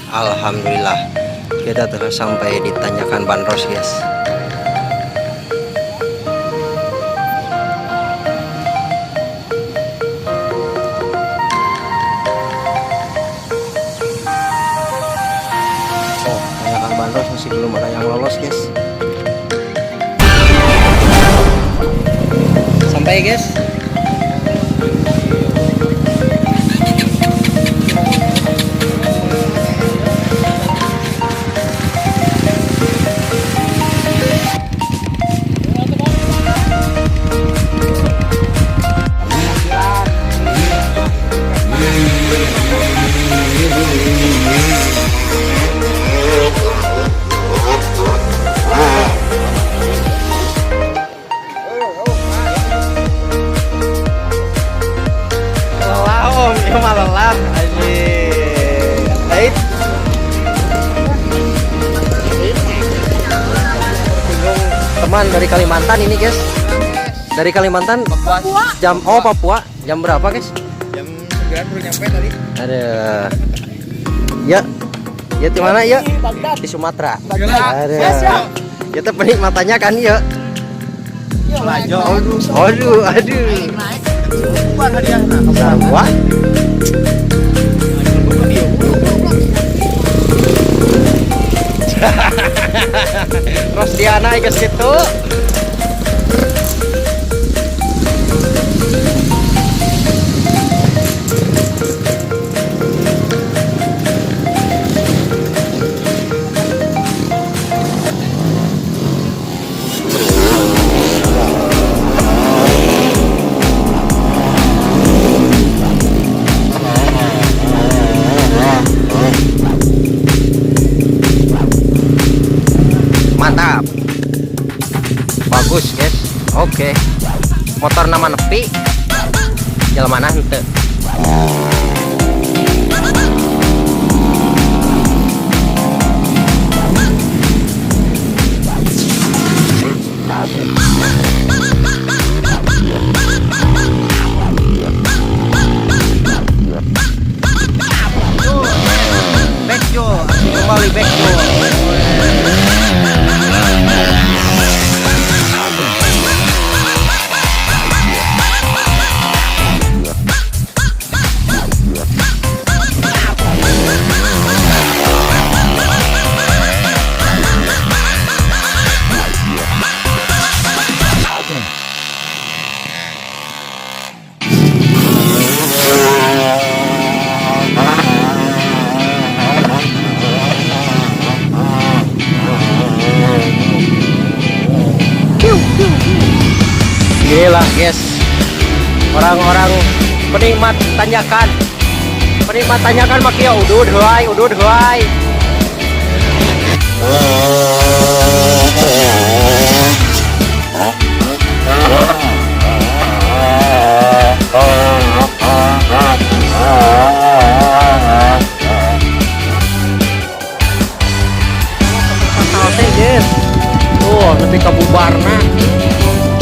Alhamdulillah kita telah sampai di tanjakan Bandros, guys. Oh, tanjakan Bandros masih belum ada yang lolos, guys. Sampai, guys. Lelah teman dari Kalimantan ini, guys. Dari Kalimantan. Papua. Papua. Jam berapa, guys? Jam 9 baru nyampe tadi. Ada. Ya. Ya di mana ya? Di Sumatera. Ada. Ya teh penikmatannya kan ya. Aduh. Wah. Rosdiana guys gitu. Mantap, bagus, guys. Oke, motor nama nepi jalan mana hente. Backjo, kembali backjo. Inilah, guys, orang-orang penikmat tanjakan makia udud huai. Guys, tuh lebih kabubarna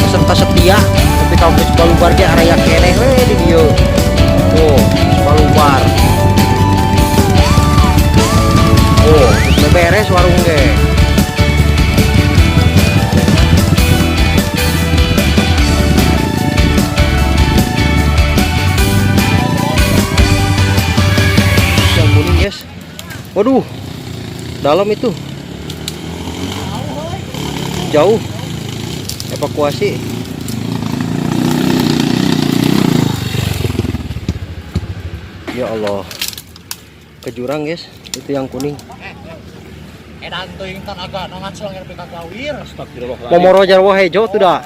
serta setia, tapi kamu balubar dia area keneh we di dia. Oh, balubar. Oh, udah beres warung ge. Yang kuning, guys. Waduh, dalam itu. Jauh. Evakuasi. Ya Allah, ke jurang, guys. Itu yang kuning. Edan teuing tan agak nangan celang nepi ka gawir. Astagfirullah. Momoro jarwo hejo tuh dah.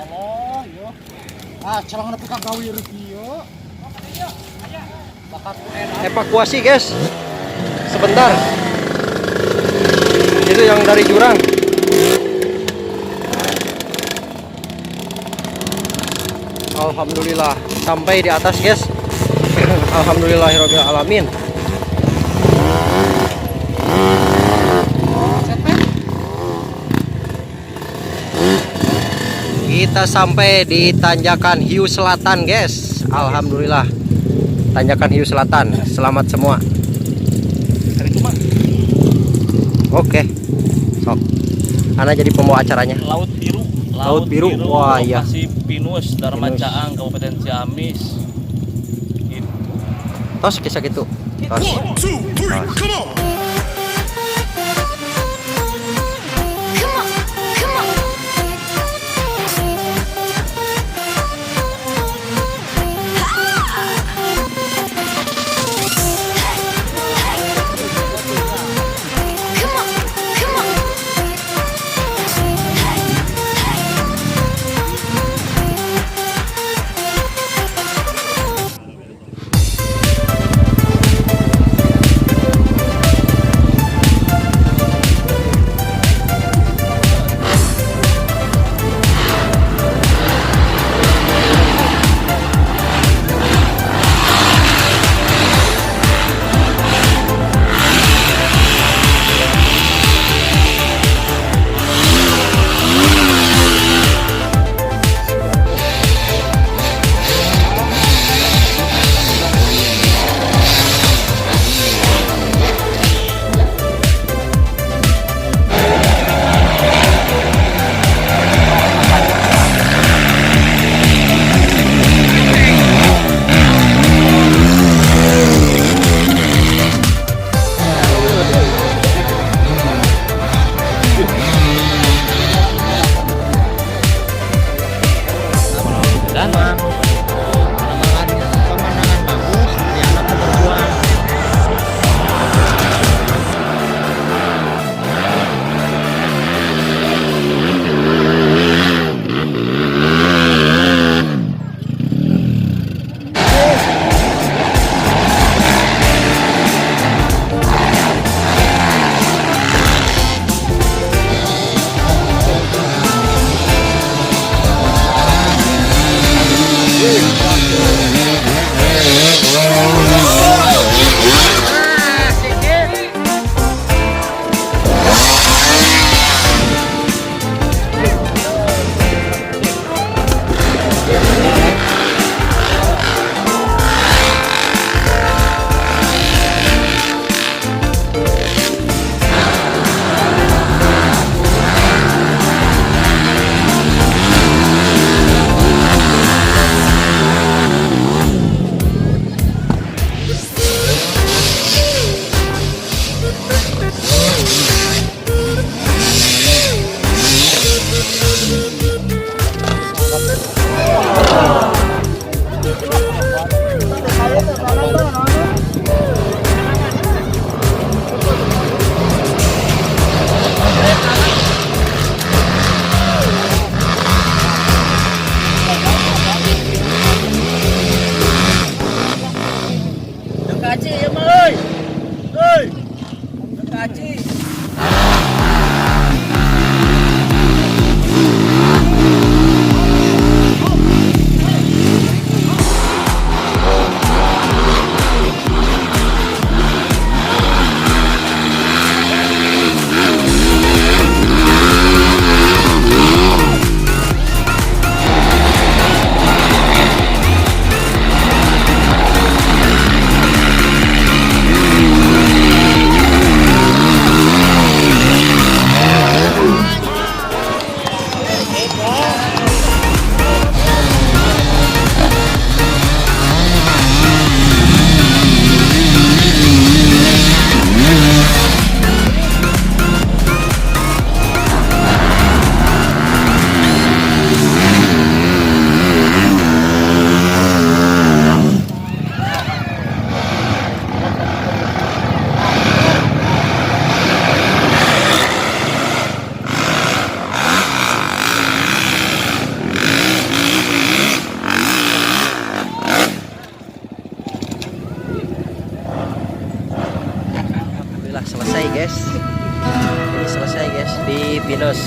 Ah, celang nepi ka gawir kieu. Evakuasi, guys. Sebentar. Itu yang dari jurang. Alhamdulillah sampai di atas, guys. Alhamdulillahirabbil alamin. Kita sampai di Tanjakan Hiu Selatan, guys. Alhamdulillah. Tanjakan Hiu Selatan. Selamat semua. Oke. Sok. Ana jadi pembawa acaranya. Laut Biru. Laut Biru. Wah, iya. Lokasi Pinus, Dharma Pinus. Caang, Kabupaten Ciamis. Gitu. Tos kisah gitu. Tos. Dan pemandangan bagus, di anak berjuang. Selesai guys, ini selesai guys di Pinus.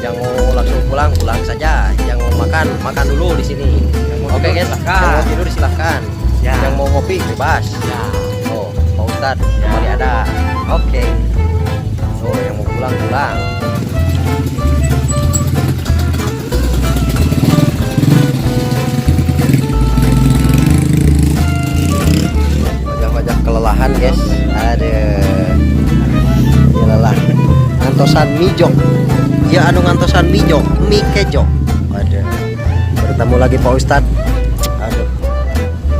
Yang mau langsung pulang saja, yang mau makan dulu di sini. Oke guys, yang mau tidur silahkan, yang mau ngopi bebas. Oh, Pak Ustadz kembali ada. Oke. Oh, yang mau pulang Kejoan guys. Ada yalah ngantosan mijo. Ya anu ngantosan mijo, mie kejo. Ada. Bertemu lagi Pak Ustad. Aduh.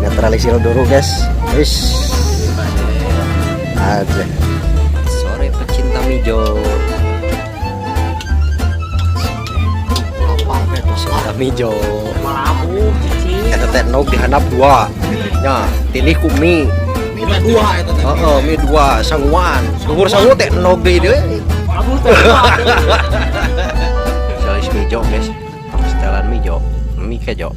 Netralisir dulu guys. Wis. Ada. Sore pecinta mijo. Pecinta mijo. Eta teh nog dihandap dua. Nya, tilih ku mie. Mie dua itu. Heeh, mie dua sanguan. Luhur sangu teh nog deui deui. Soalnya mijo guys. Setelan mijo, mie kejo.